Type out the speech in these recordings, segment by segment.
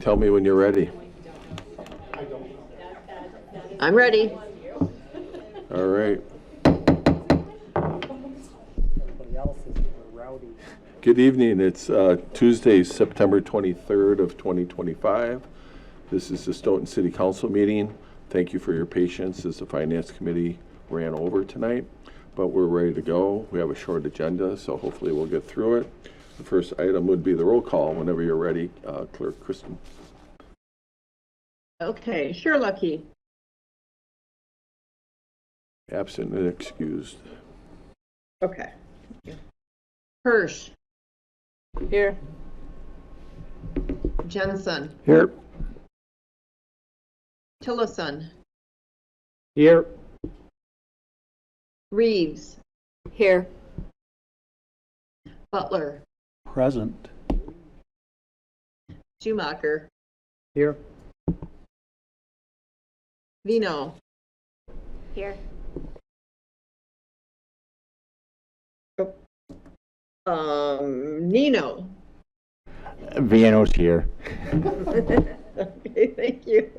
Tell me when you're ready. I'm ready. All right. Good evening. It's Tuesday, September 23rd of 2025. This is the Stoughton City Council meeting. Thank you for your patience as the Finance Committee ran over tonight, but we're ready to go. We have a short agenda, so hopefully we'll get through it. The first item would be the roll call. Whenever you're ready, Clerk Kristen. Okay, sure, Lucky. Absent and excused. Okay. Hirsch. Here. Jensen. Here. Tillison. Here. Reeves. Here. Butler. Present. Schumacher. Here. Vino. Here. Nino. Viano's here. Okay, thank you.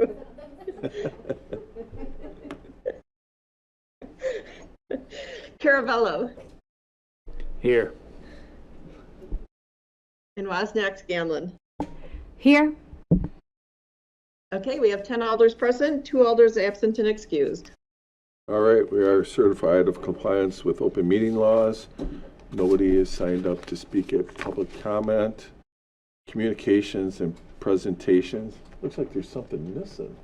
Caravello. Here. And Wozniak Scanlon. Here. Okay, we have 10 alders present, 2 alders absent and excused. All right, we are certified of compliance with open meeting laws. Nobody is signed up to speak at public comment, communications and presentations. Looks like there's something missing.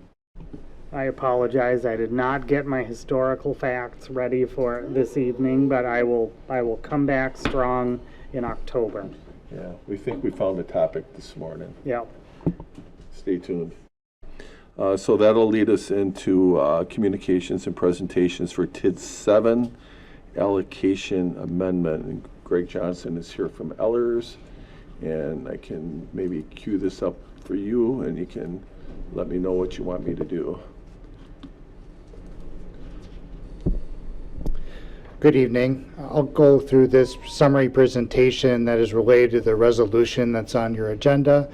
I apologize. I did not get my historical facts ready for this evening, but I will come back strong in October. Yeah, we think we found a topic this morning. Yep. Stay tuned. So that'll lead us into communications and presentations for TID 7 allocation amendment. And Greg Johnson is here from Ellers, and I can maybe cue this up for you, and you can let me know what you want me to do. Good evening. I'll go through this summary presentation that is related to the resolution that's on your agenda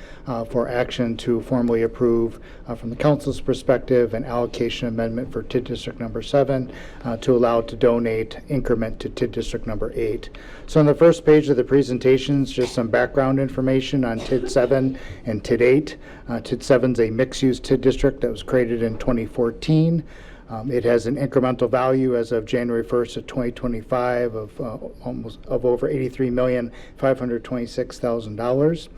for action to formally approve from the council's perspective an allocation amendment for TID District number 7 to allow to donate increment to TID District number 8. So on the first page of the presentation is just some background information on TID 7 and TID 8. TID 7 is a mixed-use TID district that was created in 2014. It has an incremental value as of January 1st of 2025 of over $83,526,000.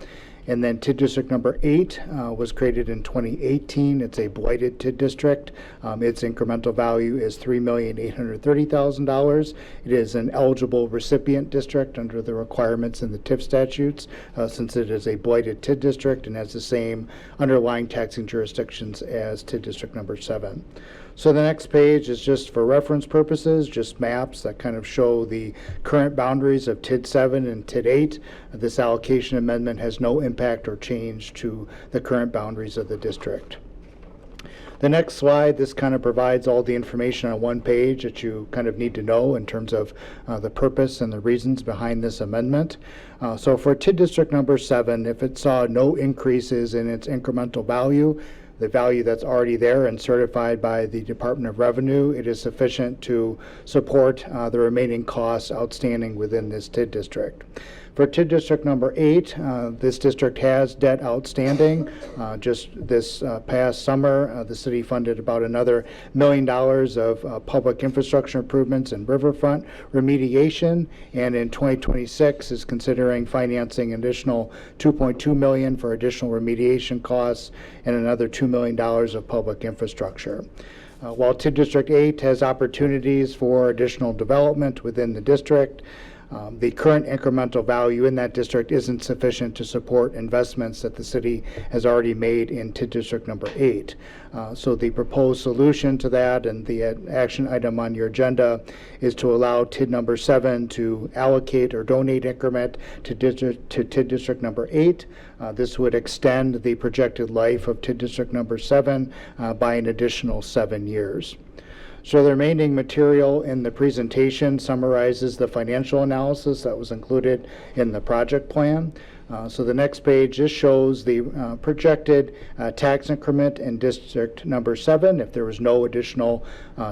And then TID District number 8 was created in 2018. It's a blighted TID district. Its incremental value is $3,830,000. It is an eligible recipient district under the requirements in the TIF statutes since it is a blighted TID district and has the same underlying taxing jurisdictions as TID District number 7. So the next page is just for reference purposes, just maps that kind of show the current boundaries of TID 7 and TID 8. This allocation amendment has no impact or change to the current boundaries of the district. The next slide, this kind of provides all the information on one page that you kind of need to know in terms of the purpose and the reasons behind this amendment. So for TID District number 7, if it saw no increases in its incremental value, the value that's already there and certified by the Department of Revenue, it is sufficient to support the remaining costs outstanding within this TID district. For TID District number 8, this district has debt outstanding. Just this past summer, the city funded about another $1 million of public infrastructure improvements and riverfront remediation, and in 2026 is considering financing additional $2.2 million for additional remediation costs and another $2 million of public infrastructure. While TID District 8 has opportunities for additional development within the district, the current incremental value in that district isn't sufficient to support investments that the city has already made in TID District number 8. So the proposed solution to that and the action item on your agenda is to allow TID number 7 to allocate or donate increment to TID District number 8. This would extend the projected life of TID District number 7 by an additional 7 years. So the remaining material in the presentation summarizes the financial analysis that was included in the project plan. So the next page just shows the projected tax increment in District Number 7. If there was no additional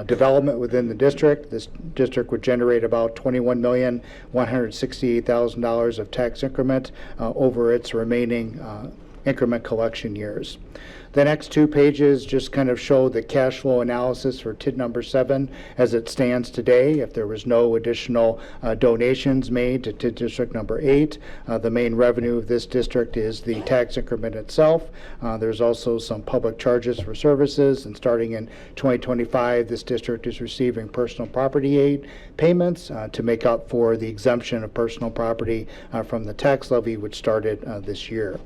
development within the district, this district would generate about $21,168,000 of tax increment over its remaining increment collection years. The next 2 pages just kind of show the cash flow analysis for TID number 7 as it stands today. If there was no additional donations made to TID district number 8, the main revenue of this district is the tax increment itself. There's also some public charges for services, and starting in 2025, this district is receiving personal property aid payments to make up for the exemption of personal property from the tax levy, which started this year.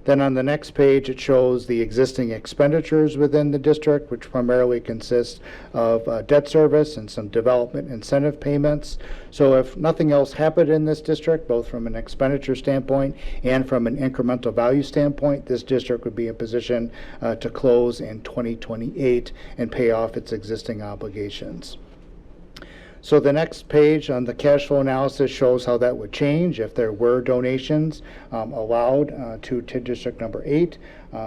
Then on the next page, it shows the existing expenditures within the district, which primarily consists of debt service and some development incentive payments. So if nothing else happened in this district, both from an expenditure standpoint and from an incremental value standpoint, this district would be in position to close in 2028 and pay off its existing obligations. So the next page on the cash flow analysis shows how that would change if there were donations allowed to TID district number 8.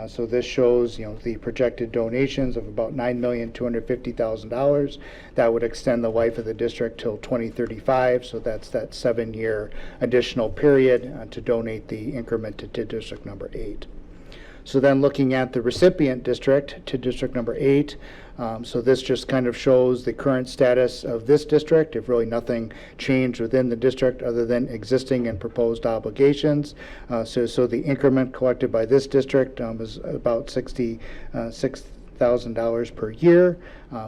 So this shows, the projected donations of about $9,250,000. That would extend the life of the district till 2035. So that's that 7-year additional period to donate the increment to TID district number 8. So then looking at the recipient district, to district number 8, so this just kind of shows the current status of this district, if really nothing changed within the district other than existing and proposed obligations. So the increment collected by this district is about $66,000 per year.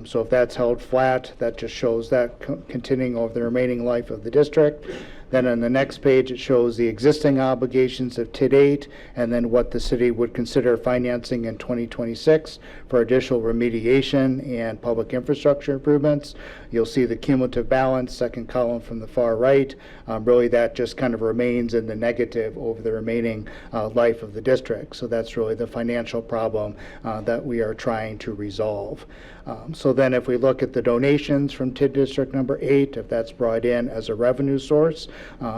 So if that's held flat, that just shows that continuing over the remaining life of the district. Then on the next page, it shows the existing obligations of TID 8 and then what the city would consider financing in 2026 for additional remediation and public infrastructure improvements. You'll see the cumulative balance, second column from the far right. Really that just kind of remains in the negative over the remaining life of the district. So that's really the financial problem that we are trying to resolve. So then if we look at the donations from TID district number 8, if that's brought in as a revenue source,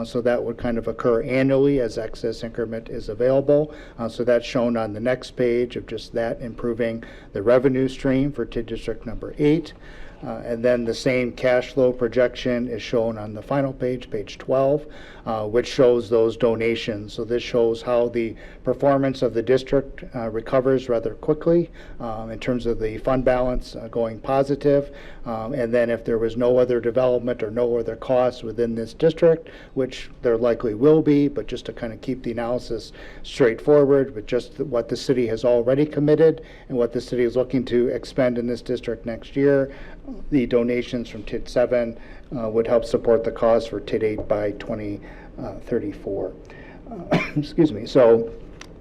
so that would kind of occur annually as excess increment is available. So that's shown on the next page of just that improving the revenue stream for TID district number 8. And then the same cash flow projection is shown on the final page, page 12, which shows those donations. So this shows how the performance of the district recovers rather quickly in terms of the fund balance going positive. And then if there was no other development or no other costs within this district, which there likely will be, but just to kind of keep the analysis straightforward with just what the city has already committed and what the city is looking to expend in this district next year, the donations from TID 7 would help support the cost for TID 8 by 2034. Excuse me. So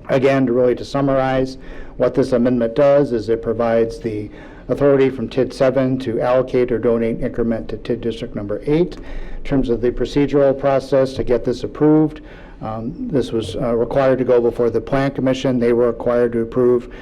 again, to summarize, what this amendment does is it provides the authority from TID 7 to allocate or donate increment to TID district number 8. In terms of the procedural process to get this approved, this was required to go before the Plan Commission. They were required to approve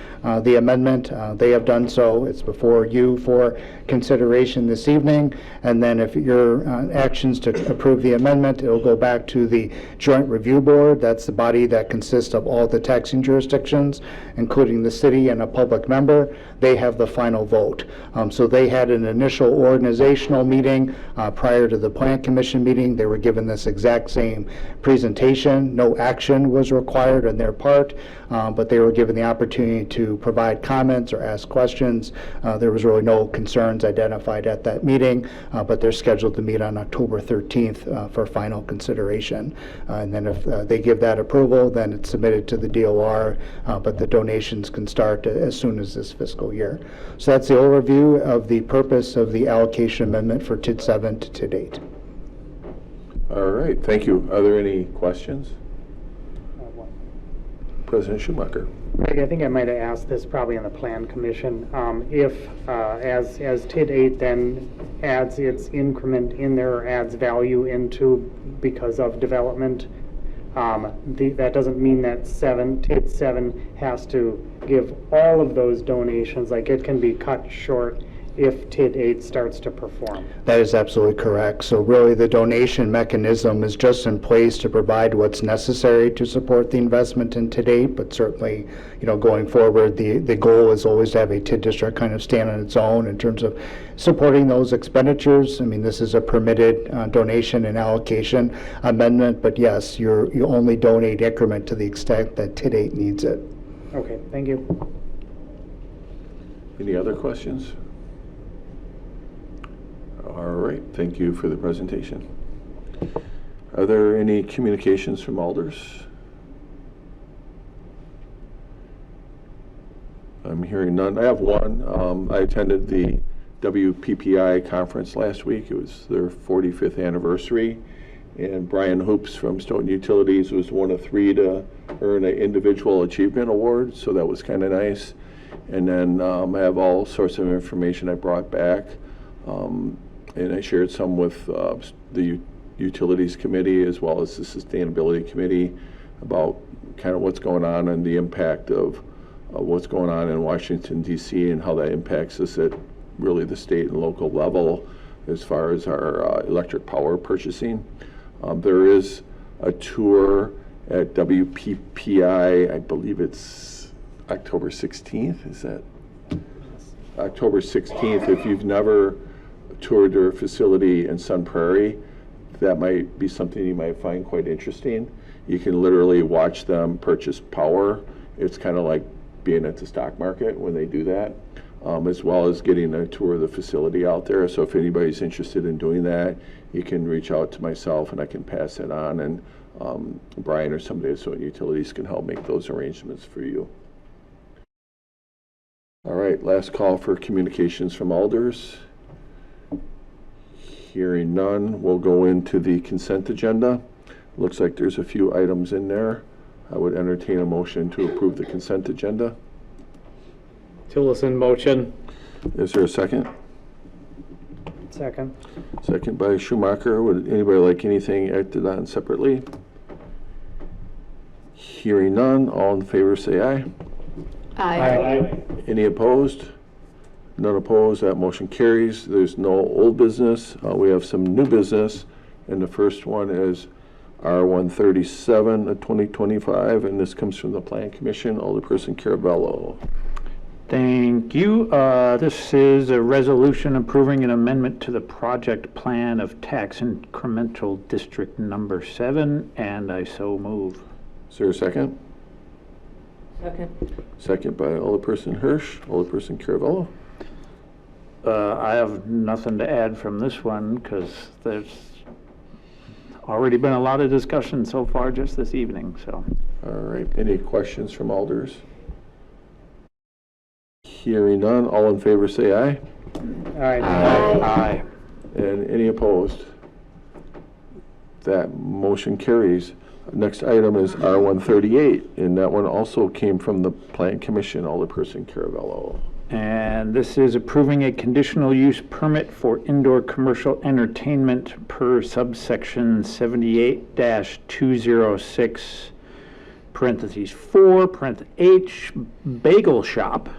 the amendment. They have done so. It's before you for consideration this evening. And then if your actions to approve the amendment, it will go back to the Joint Review Board. That's the body that consists of all the taxing jurisdictions, including the city and a public member. They have the final vote. So they had an initial organizational meeting prior to the Plan Commission meeting. They were given this exact same presentation. No action was required on their part, but they were given the opportunity to provide comments or ask questions. There was really no concerns identified at that meeting, but they're scheduled to meet on October 13th for final consideration. And then if they give that approval, then it's submitted to the DOR, but the donations can start as soon as this fiscal year. So that's the overview of the purpose of the allocation amendment for TID 7 to TID 8. All right, thank you. Are there any questions? President Schumacher. Greg, I think I might have asked this probably in the Plan Commission. If, as TID 8 then adds its increment in there or adds value into because of development, that doesn't mean that TID 7 has to give all of those donations. Like it can be cut short if TID 8 starts to perform. That is absolutely correct. So really, the donation mechanism is just in place to provide what's necessary to support the investment in TID 8, but certainly, going forward, the goal is always to have a TID district kind of stand on its own in terms of supporting those expenditures. I mean, this is a permitted donation and allocation amendment, but yes, you only donate increment to the extent that TID 8 needs it. Okay, thank you. Any other questions? All right, thank you for the presentation. Are there any communications from alders? I'm hearing none. I have one. I attended the WPPI conference last week. It was their 45th anniversary. And Brian Hoops from Stoughton Utilities was one of 3 to earn an individual achievement award, so that was kind of nice. And then I have all sorts of information I brought back, and I shared some with the Utilities Committee as well as the Sustainability Committee about kind of what's going on and the impact of what's going on in Washington, D.C. and how that impacts us at really the state and local level as far as our electric power purchasing. There is a tour at WPPI, I believe it's October 16th, is that? October 16th. If you've never toured their facility in Sun Prairie, that might be something you might find quite interesting. You can literally watch them purchase power. It's kind of like being at the stock market when they do that, as well as getting a tour of the facility out there. So if anybody's interested in doing that, you can reach out to myself and I can pass it on, and Brian or somebody at Stoughton Utilities can help make those arrangements for you. All right, last call for communications from alders. Hearing none, we'll go into the consent agenda. Looks like there's a few items in there. I would entertain a motion to approve the consent agenda. Tillerson motion. Is there a second? Second. Second by Schumacher. Would anybody like anything acted on separately? Hearing none, all in favor say aye. Aye. Any opposed? None opposed, that motion carries. There's no old business. We have some new business, and the first one is R137 of 2025, and this comes from the Plan Commission, Alderperson Caravello. Thank you. This is a resolution approving an amendment to the project plan of tax incremental district number 7, and I so move. Is there a second? Second. Second by Alderperson Hirsch. Alderperson Caravello. I have nothing to add from this one because there's already been a lot of discussion so far just this evening, so. All right, any questions from alders? Hearing none, all in favor say aye. Aye. Aye. And any opposed? That motion carries. Next item is R138, and that one also came from the Plan Commission, Alderperson Caravello. And this is approving a conditional use permit for indoor commercial entertainment per subsection 78-206, parentheses 4, parentheses H, bagel shop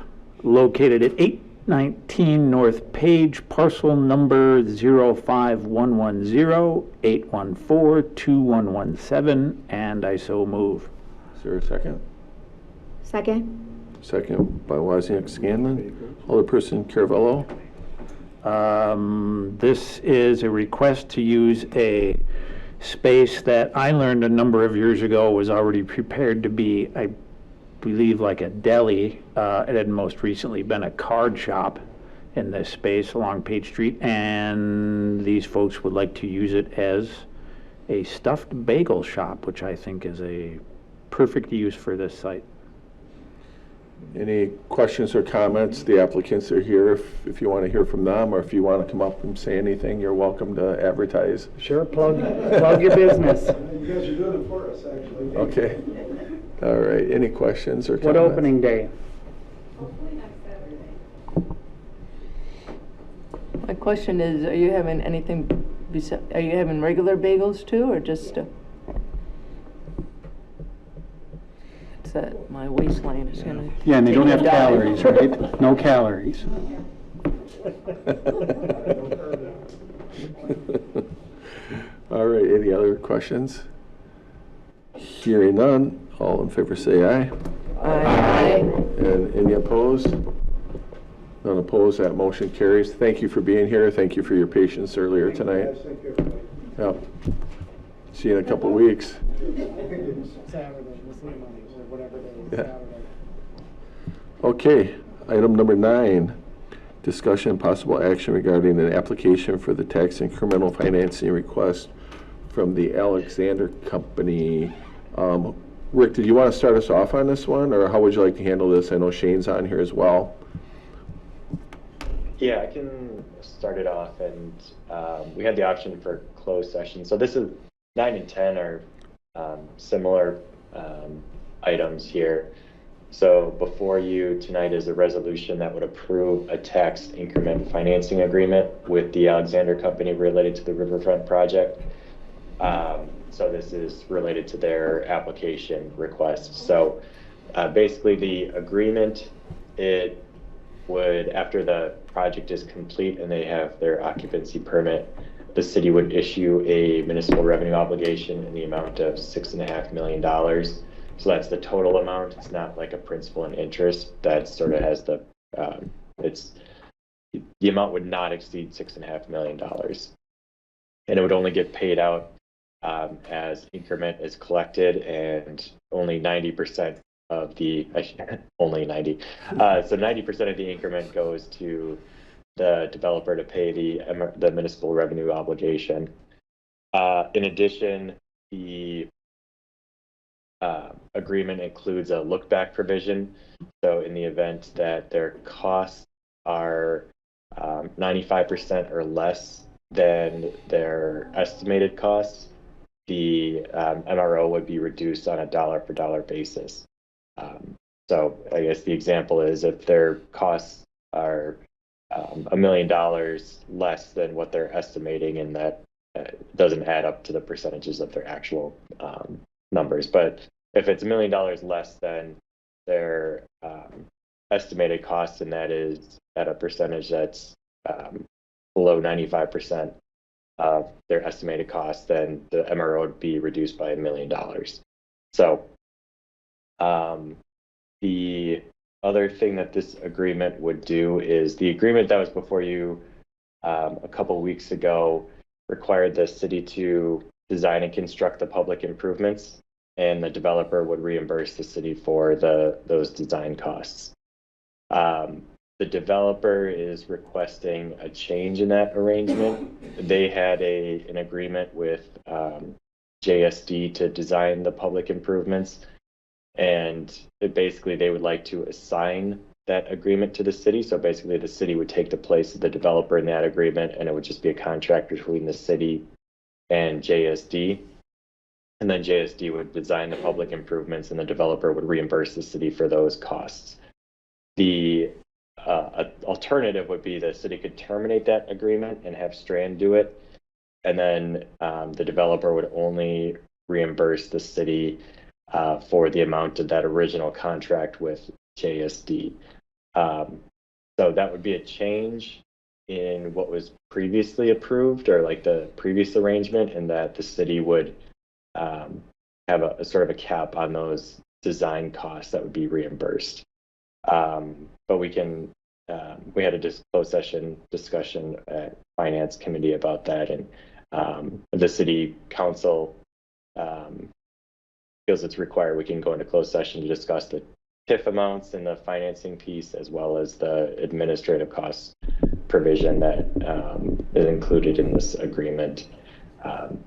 located at 819 North Page, parcel number 05110-814-2117, and I so move. Is there a second? Second. Second by Wozniak Scanlon. Alderperson Caravello. This is a request to use a space that I learned a number of years ago was already prepared to be, I believe, like a deli. It had most recently been a card shop in this space along Page Street, and these folks would like to use it as a stuffed bagel shop, which I think is a perfect use for this site. Any questions or comments? The applicants are here if you want to hear from them, or if you want to come up and say anything, you're welcome to advertise. Sure, plug your business. You guys are doing it for us, actually. Okay. All right. Any questions or What comments? opening day? My question is, are you having anything, are you having regular bagels too, or just, it's that, my waistline is gonna. Yeah, and they don't have die. calories, right? No calories. All right, any other questions? Hearing none, all in favor say aye. Aye. And any opposed? None opposed, that motion carries. Thank you for being here. Thank you for your patience earlier tonight. Yes, thank you, everybody. Yep. See you in a couple of weeks. Saturday, Muslim money, or whatever day is Yeah. Saturday. Okay, item number 9, discussion and possible action regarding an application for the tax incremental financing request from the Alexander Company. Rick, did you want to start us off on this one, or how would you like to handle this? I know Shane's on here as well. Yeah, I can start it off, and we had the option for closed session. So this is 9 and 10 are similar items here. So before you tonight is a resolution that would approve a tax increment financing agreement with the Alexander Company related to the Riverfront project. So this is related to their application request. So basically the agreement, it would, after the project is complete and they have their occupancy permit, the city would issue a municipal revenue obligation in the amount of $6.5 million. So that's the total amount. It's not like a principal and interest. That sort of has the, the amount would not exceed $6.5 million. And it would only get paid out as increment is collected, and only 90% of the, only 90. So 90% of the increment goes to the developer to pay the municipal revenue obligation. In addition, the agreement includes a look back provision. So in the event that their costs are 95% or less than their estimated costs, the MRO would be reduced on a dollar for dollar basis. So I guess the example is if their costs are $1 million less than what they're estimating, and that doesn't add up to the percentages of their actual numbers. But if it's $1 million less than their estimated costs, and that is at a percentage that's below 95% of their estimated costs, then the MRO would be reduced by $1 million. So the other thing that this agreement would do is the agreement that was before you a couple weeks ago required the city to design and construct the public improvements, and the developer would reimburse the city for those design costs. The developer is requesting a change in that arrangement. They had an agreement with JSD to design the public improvements, and basically they would like to assign that agreement to the city. So basically the city would take the place of the developer in that agreement, and it would just be a contract between the city and JSD. And then JSD would design the public improvements, and the developer would reimburse the city for those costs. The alternative would be the city could terminate that agreement and have Strand do it, and then the developer would only reimburse the city for the amount of that original contract with JSD. So that would be a change in what was previously approved, or like the previous arrangement, in that the city would have a sort of a cap on those design costs that would be reimbursed. But we had a closed session discussion at Finance Committee about that, and the City Council feels it's required. We can go into closed session to discuss the TIF amounts and the financing piece, as well as the administrative costs provision that is included in this agreement.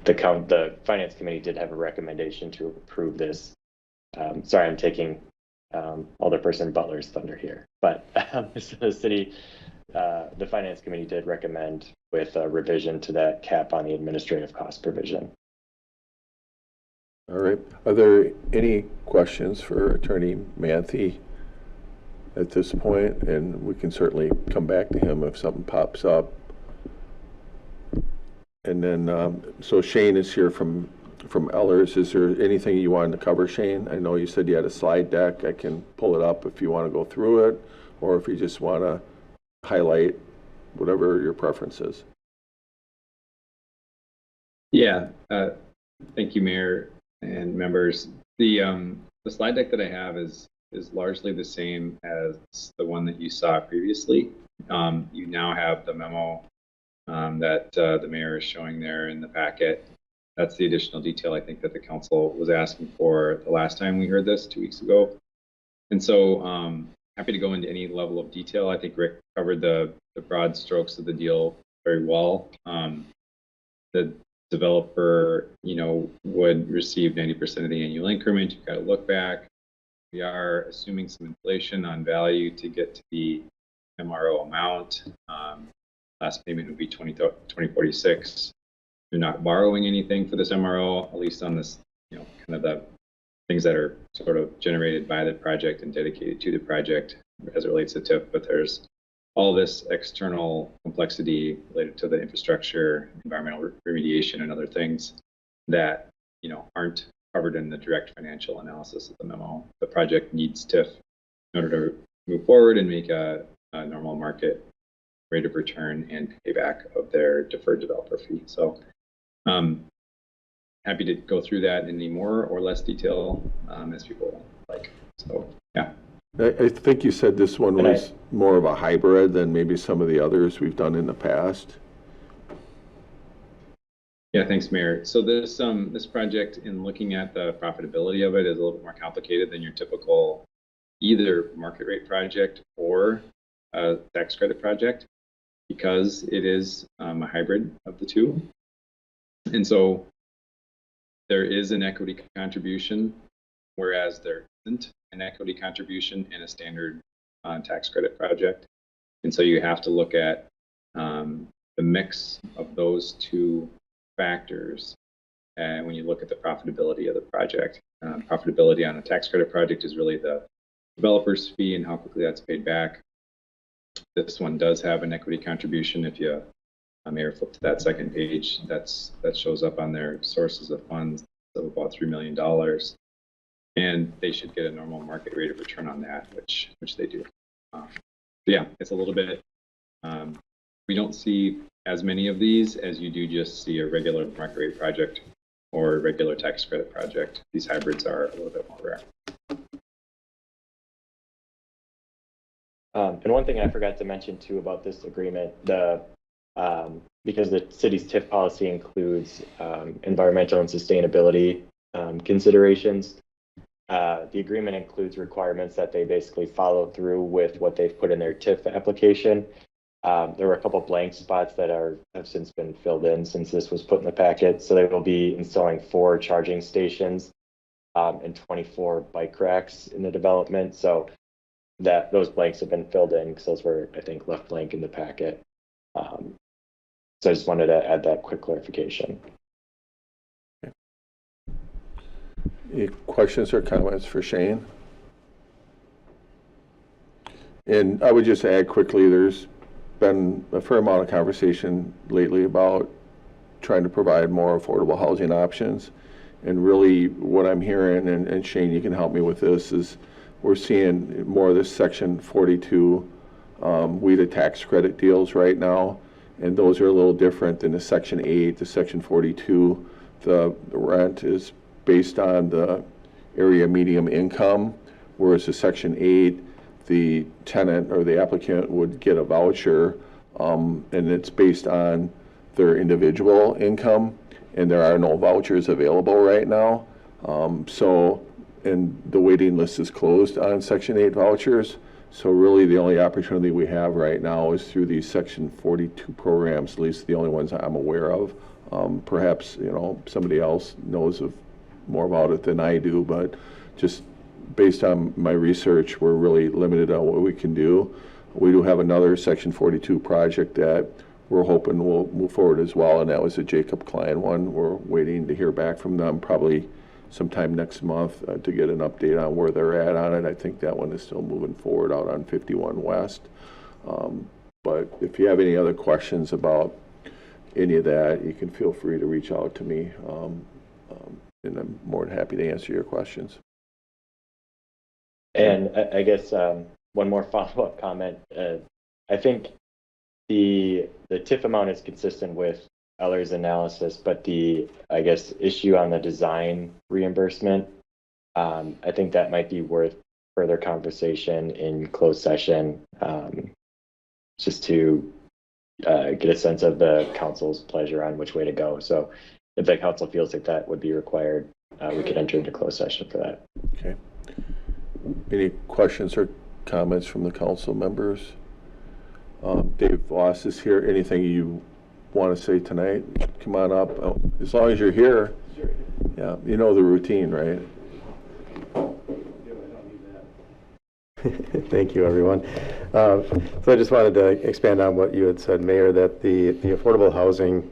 The Finance Committee did have a recommendation to approve this. Sorry, I'm taking Alderperson Butler's thunder here, but the Finance Committee did recommend with a revision to that cap on the administrative cost provision. All right. Are there any questions for Attorney Manthe at this point? And we can certainly come back to him if something pops up. And then, so Shane is here from Ellers. Is there anything you wanted to cover, Shane? I know you said you had a slide deck. I can pull it up if you want to go through it, or if you just want to highlight whatever your preference is. Yeah, thank you, Mayor and members. The slide deck that I have is largely the same as the one that you saw previously. You now have the memo that the mayor is showing there in the packet. That's the additional detail I think that the council was asking for the last time we heard this 2 weeks ago. And so happy to go into any level of detail. I think Rick covered the broad strokes of the deal very well. The developer, would receive 90% of the annual increment. You've got to look back. We are assuming some inflation on value to get to the MRO amount. Last payment would be 2046. You're not borrowing anything for this MRO, at least on this, kind of the things that are sort of generated by the project and dedicated to the project as it relates to TIF, but there's all this external complexity related to the infrastructure, environmental remediation, and other things that aren't covered in the direct financial analysis of the memo. The project needs TIF in order to move forward and make a normal market rate of return and payback of their deferred developer fee. So happy to go through that in any more or less detail as people like. So yeah. I think you said this one was more of a hybrid than maybe some of the others we've done in the past. Yeah, thanks, Mayor. So this project, in looking at the profitability of it, is a little bit more complicated than your typical either market rate project or a tax credit project, because it is a hybrid of the two. And so there is an equity contribution, whereas there isn't an equity contribution in a standard tax credit project. And so you have to look at the mix of those two factors when you look at the profitability of the project. Profitability on a tax credit project is really the developer's fee and how quickly that's paid back. This one does have an equity contribution. If you Mayor, flip to that second page, that shows up on their sources of funds of about $3 million. And they should get a normal market rate of return on that, which they do. Yeah, it's a little bit, we don't see as many of these as you do just see a regular market rate project or a regular tax credit project. These hybrids are a little bit more rare. And one thing I forgot to mention too about this agreement, because the city's TIF policy includes environmental and sustainability considerations, the agreement includes requirements that they basically follow through with what they've put in their TIF application. There were a couple blank spots that have since been filled in since this was put in the packet. So they will be installing 4 charging stations and 24 bike racks in the development. So that those blanks have been filled in because those were, I think, left blank in the packet. So I just wanted to add that quick clarification. Any questions or comments for Shane? And I would just add quickly, there's been a fair amount of conversation lately about trying to provide more affordable housing options. And really what I'm hearing, and Shane, you can help me with this, is we're seeing more of this Section 42 WIDA tax credit deals right now. And those are a little different than the Section 8, the Section 42. The rent is based on the area medium income, whereas the Section 8, the tenant or the applicant would get a voucher, and it's based on their individual income, and there are no vouchers available right now. And the waiting list is closed on Section 8 vouchers. So really the only opportunity we have right now is through these Section 42 programs, at least the only ones I'm aware of. Perhaps, somebody else knows more about it than I do, but just based on my research, we're really limited on what we can do. We do have another Section 42 project that we're hoping will move forward as well, and that was a Jacob Klein one. We're waiting to hear back from them probably sometime next month to get an update on where they're at on it. I think that one is still moving forward out on 51 West. But if you have any other questions about any of that, you can feel free to reach out to me, and I'm more than happy to answer your questions. And I guess one more follow-up comment. I think the TIF amount is consistent with Eller's analysis, but the, I guess, issue on the design reimbursement, I think that might be worth further conversation in closed session, just to get a sense of the council's pleasure on which way to go. So if the council feels like that would be required, we could enter into closed session for that. Okay. Any questions or comments from the council members? Dave Voss is here. Anything you want to say tonight? Come on up. As long as you're here. Yeah, you know the routine, right? Thank you, everyone. So I just wanted to expand on what you had said, Mayor, that the affordable housing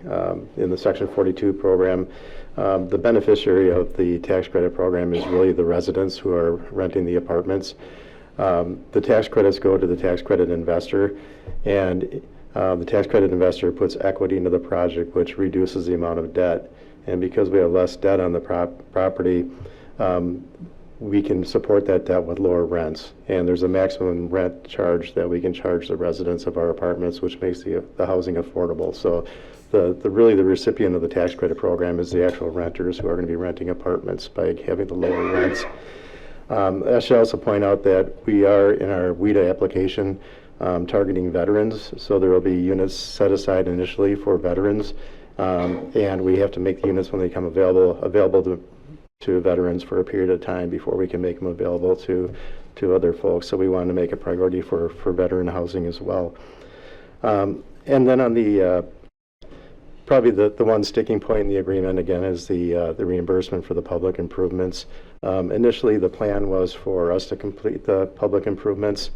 in the Section 42 program, the beneficiary of the tax credit program is really the residents who are renting the apartments. The tax credits go to the tax credit investor, and the tax credit investor puts equity into the project, which reduces the amount of debt. And because we have less debt on the property, we can support that debt with lower rents. And there's a maximum rent charge that we can charge the residents of our apartments, which makes the housing affordable. So really the recipient of the tax credit program is the actual renters who are going to be renting apartments by having the lower rents. I should also point out that we are in our WIDA application targeting veterans. So there will be units set aside initially for veterans. And we have to make the units when they come available to veterans for a period of time before we can make them available to other folks. So we want to make a priority for veteran housing as well. And then on the probably the one sticking point in the agreement again is the reimbursement for the public improvements. Initially, the plan was for us to complete the public improvements,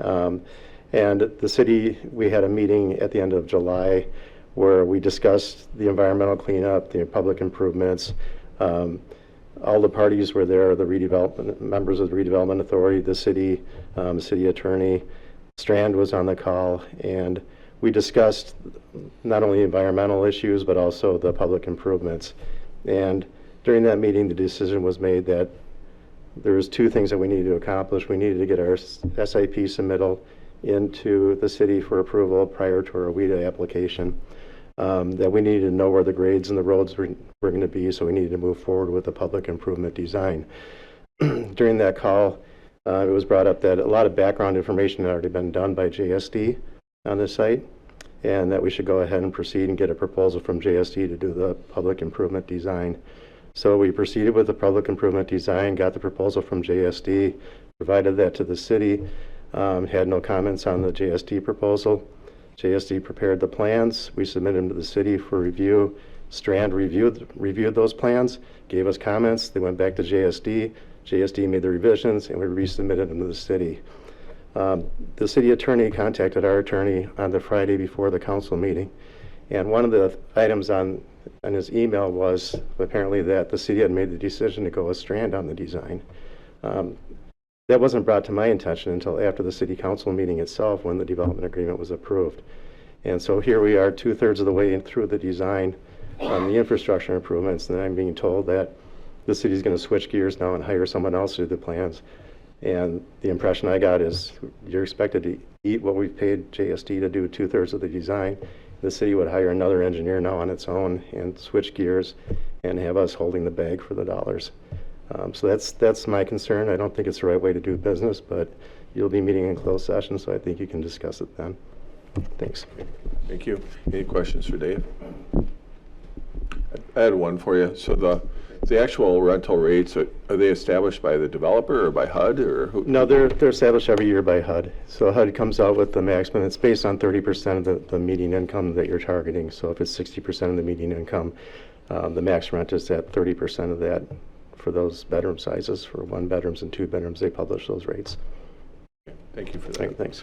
and the city. We had a meeting at the end of July where we discussed the environmental cleanup, the public improvements. All the parties were there, the redevelopment members of the redevelopment authority, the city attorney, Strand was on the call, and we discussed not only environmental issues but also the public improvements. And during that meeting, the decision was made that there was two things that we needed to accomplish. We needed to get our SIP submittal into the city for approval prior to our WIDA application. That we needed to know where the grades and the roads were going to be, so we needed to move forward with the public improvement design. During that call, it was brought up that a lot of background information had already been done by JSD on this site, and that we should go ahead and proceed and get a proposal from JSD to do the public improvement design. So we proceeded with the public improvement design, got the proposal from JSD, provided that to the city, had no comments on the JSD proposal. JSD prepared the plans. We submitted them to the city for review. Strand reviewed those plans, gave us comments. They went back to JSD. JSD made the revisions, and we resubmitted them to the city. The city attorney contacted our attorney on the Friday before the council meeting, and one of the items on his email was apparently that the city had made the decision to go with Strand on the design. That wasn't brought to my attention until after the city council meeting itself when the development agreement was approved. And so here we are 2/3 of the way through the design on the infrastructure improvements, and I'm being told that the city's going to switch gears now and hire someone else to do the plans. And the impression I got is you're expected to eat what we've paid JSD to do 2/3 of the design. The city would hire another engineer now on its own and switch gears and have us holding the bag for the dollars. So that's my concern. I don't think it's the right way to do business, but you'll be meeting in closed session, so I think you can discuss it then. Thanks. Thank you. Any questions for Dave? I had one for you. So the actual rental rates, are they established by the developer or by HUD or who? No, they're established every year by HUD. So HUD comes out with the maximum. It's based on 30% of the median income that you're targeting. So if it's 60% of the median income, the max rent is at 30% of that. For those bedroom sizes, for 1 bedrooms and 2 bedrooms, they publish those rates. Thank you for that. Thanks.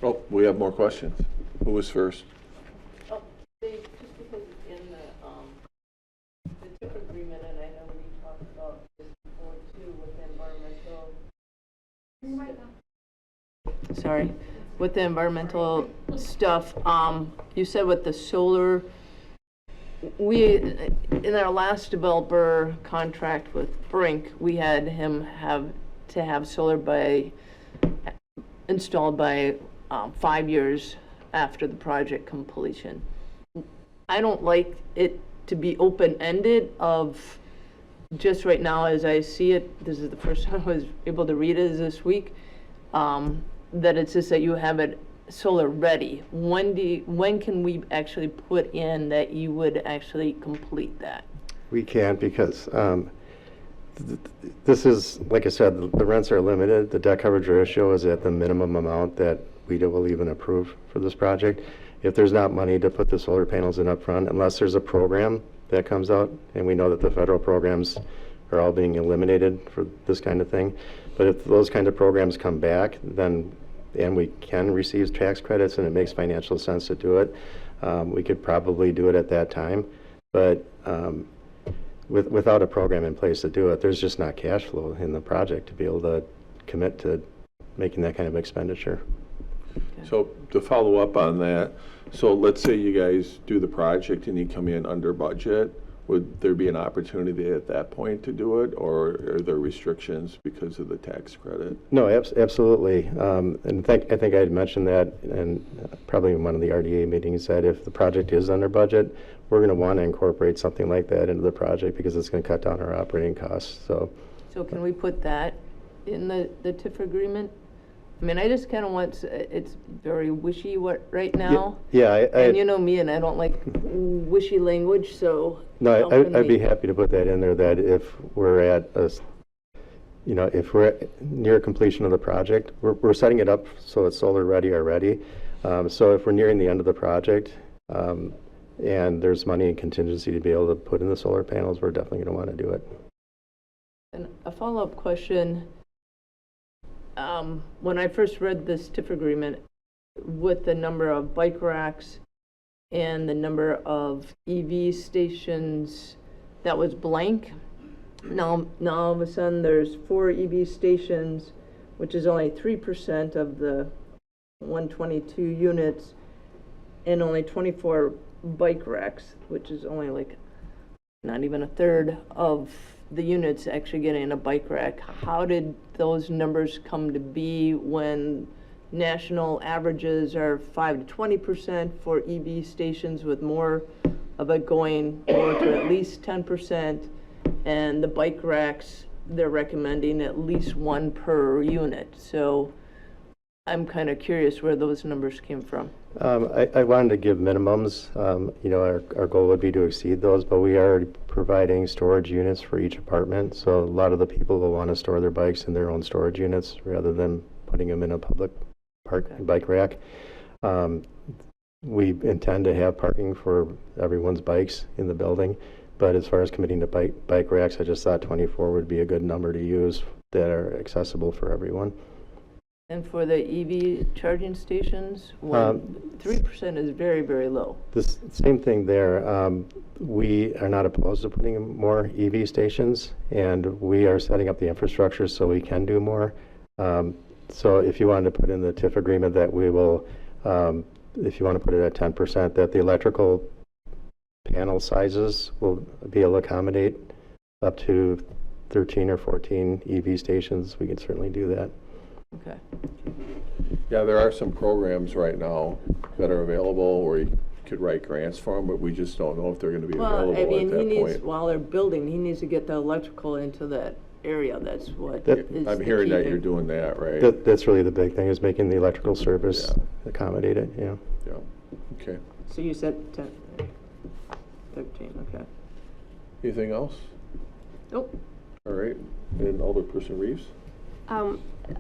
Oh, we have more questions. Who was first? Oh, Dave, just because in the TIF agreement, and I know we talked about this before too with environmental. Sorry, with the environmental stuff, you said with the solar, we, in our last developer contract with Brink, we had him have solar installed by 5 years after the project completion. I don't like it to be open-ended of just right now as I see it, this is the first time I was able to read it this week, that it's just that you have it solar ready. When can we actually put in that you would actually complete that? We can't because this is, like I said, the rents are limited. The debt coverage ratio is at the minimum amount that WIDA will even approve for this project. If there's not money to put the solar panels in up front, unless there's a program that comes out, and we know that the federal programs are all being eliminated for this kind of thing. But if those kind of programs come back, then, and we can receive tax credits and it makes financial sense to do it, we could probably do it at that time. But without a program in place to do it, there's just not cash flow in the project to be able to commit to making that kind of expenditure. So to follow up on that, so let's say you guys do the project and you come in under budget, would there be an opportunity at that point to do it, or are there restrictions because of the tax credit? No, absolutely. And I think I had mentioned that, and probably in one of the RDA meetings, that if the project is under budget, we're going to want to incorporate something like that into the project because it's going to cut down our operating costs. So can we put that in the TIF agreement? I mean, I just kind of want, it's very wishy right now. Yeah, and you know me, and I don't like wishy language, so. No, I'd be happy to put that in there, that if we're at if we're near completion of the project, we're setting it up so it's solar ready already. So if we're nearing the end of the project and there's money in contingency to be able to put in the solar panels, we're definitely going to want to do it. And a follow-up question. When I first read this TIF agreement with the number of bike racks and the number of EV stations, that was blank. Now all of a sudden there's 4 EV stations, which is only 3% of the 122 units, and only 24 bike racks, which is only like not even a third of the units actually getting a bike rack. How did those numbers come to be when national averages are 5 to 20% for EV stations, with more of it going more to at least 10%, and the bike racks, they're recommending at least 1 per unit? So I'm kind of curious where those numbers came from. I wanted to give minimums. Our goal would be to exceed those, but we are providing storage units for each apartment. So a lot of the people will want to store their bikes in their own storage units rather than putting them in a public bike rack. We intend to have parking for everyone's bikes in the building, but as far as committing to bike racks, I just thought 24 would be a good number to use that are accessible for everyone. And for the EV charging stations, 3% is very, very low. This same thing there. We are not opposed to putting in more EV stations, and we are setting up the infrastructure so we can do more. So if you wanted to put in the TIF agreement that we will, if you want to put it at 10%, that the electrical panel sizes will be able to accommodate up to 13 or 14 EV stations, we can certainly do that. Okay. Yeah, there are some programs right now that are available where you could write grants for them, but we just don't know if they're going to be available Well, I mean, at that point. while they're building, he needs to get the electrical into that area. That's what is I'm the hearing key that thing. you're doing that, right? That's really the big thing, is making the electrical service accommodate it. Yeah. Yeah, okay. So you said 10, 13, okay. Anything else? Nope. All right, and Alderperson Reeves?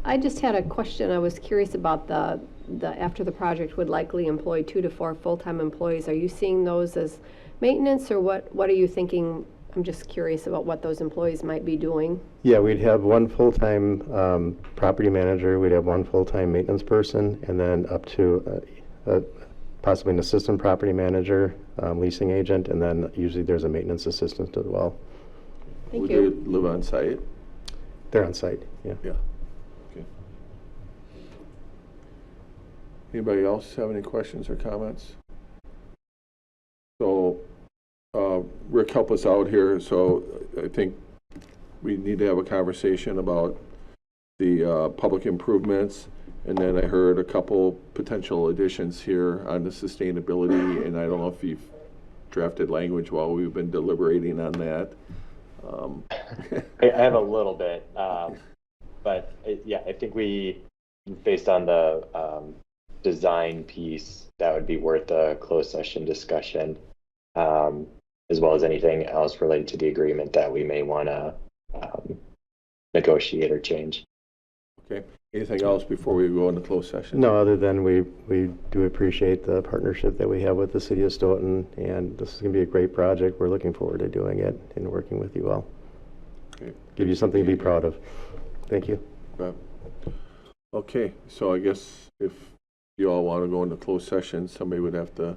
I just had a question. I was curious about the after the project would likely employ 2 to 4 full-time employees. Are you seeing those as maintenance, or what are you thinking? I'm just curious about what those employees might be doing. Yeah, we'd have 1 full-time property manager, we'd have 1 full-time maintenance person, and then up to possibly an assistant property manager, leasing agent, and then usually there's a maintenance assistant as well. Thank you. Would they live on site? They're on site, yeah. Yeah. Okay. Anybody else have any questions or comments? So, Rick, help us out here. So I think we need to have a conversation about the public improvements, and then I heard a couple potential additions here on the sustainability, and I don't know if you've drafted language while we've been deliberating on that. I have a little bit, but yeah, I think based on the design piece, that would be worth a closed session discussion, as well as anything else related to the agreement that we may want to negotiate or change. Okay. Anything else before we go into closed session? No, other than we do appreciate the partnership that we have with the city of Stoughton, and this is going to be a great project. We're looking forward to doing it and working with you all. Okay. Give you something to be proud of. Thank you. Okay, so I guess if you all want to go into closed session, somebody would have to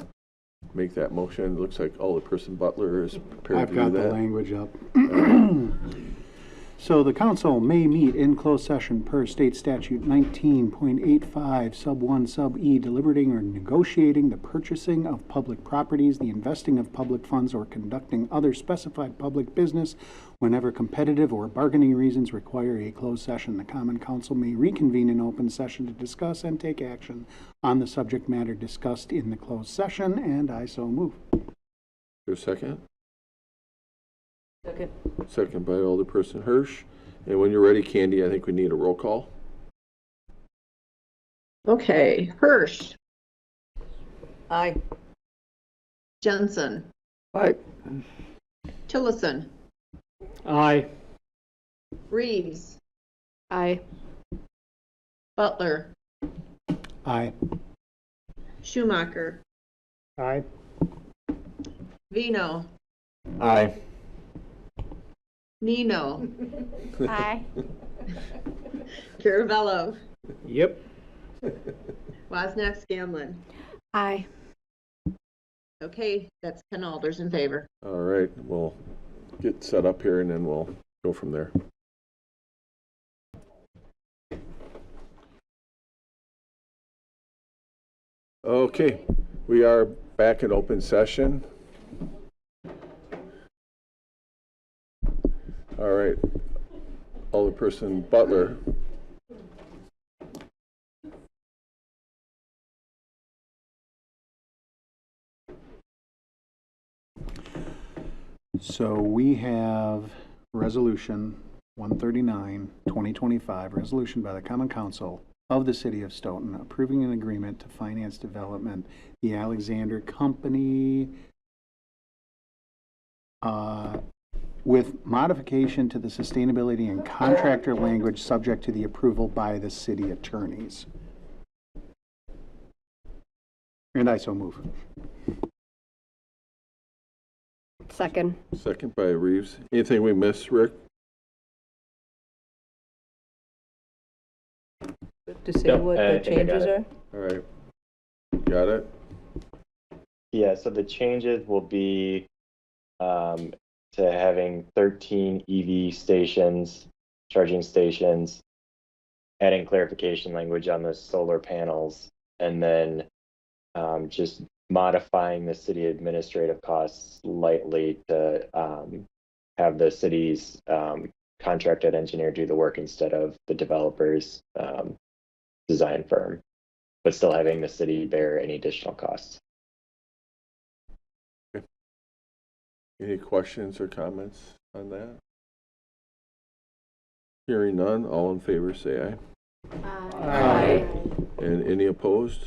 make that motion. It looks like Alderperson Butler is prepared to do I've got the that. language up. So the council may meet in closed session per state statute 19.85 sub 1 sub E, deliberating or negotiating the purchasing of public properties, the investing of public funds, or conducting other specified public business whenever competitive or bargaining reasons require a closed session. The common council may reconvene in open session to discuss and take action on the subject matter discussed in the closed session, and I so move. Is there a second? Second. Second by Alderperson Hirsch. And when you're ready, Candy, I think we need a roll call. Okay, Hirsch, Aye. Jensen, Aye. Tillison, Aye. Reeves, Aye. Butler, Aye. Schumacher, Aye. Vino, Aye. Nino, Aye. Caravello, Yep. Wozniak, Scanlon. Aye. Okay, that's 10 alders in favor. All right, we'll get set up here and then we'll go from there. Okay, we are back in open session. All right, Alderperson Butler. So we have Resolution 139, 2025, resolution by the Common Council of the City of Stoughton approving an agreement to finance development, the Alexander Company, with modification to the sustainability and contractor language subject to the approval by the city attorneys. And I so move. Second. Second by Reeves. Anything we missed, Rick? To say Yep, what I the think I got changes it. are? All right. Got it? Yeah, so the changes will be to having 13 EV stations, charging stations, adding clarification language on the solar panels, and then just modifying the city administrative costs slightly to have the city's contracted engineer do the work instead of the developer's design firm, but still having the city bear any additional costs. Any questions or comments on that? Hearing none, all in favor say aye. Aye. And any opposed?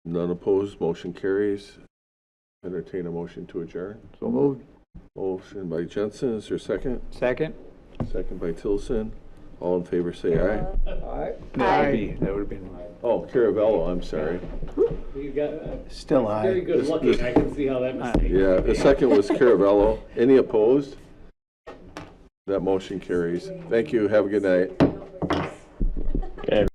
None opposed, motion carries. Entertain a motion to adjourn. So moved. Motion by Jensen, is there a second? Second. Second by Tilson. All in favor say aye. Aye. That would have been. Oh, Caravello, I'm sorry. You got still aye. Very good looking, I can see how that mistake. Yeah, the second was Caravello. Any opposed? That motion carries. Thank you, have a good night.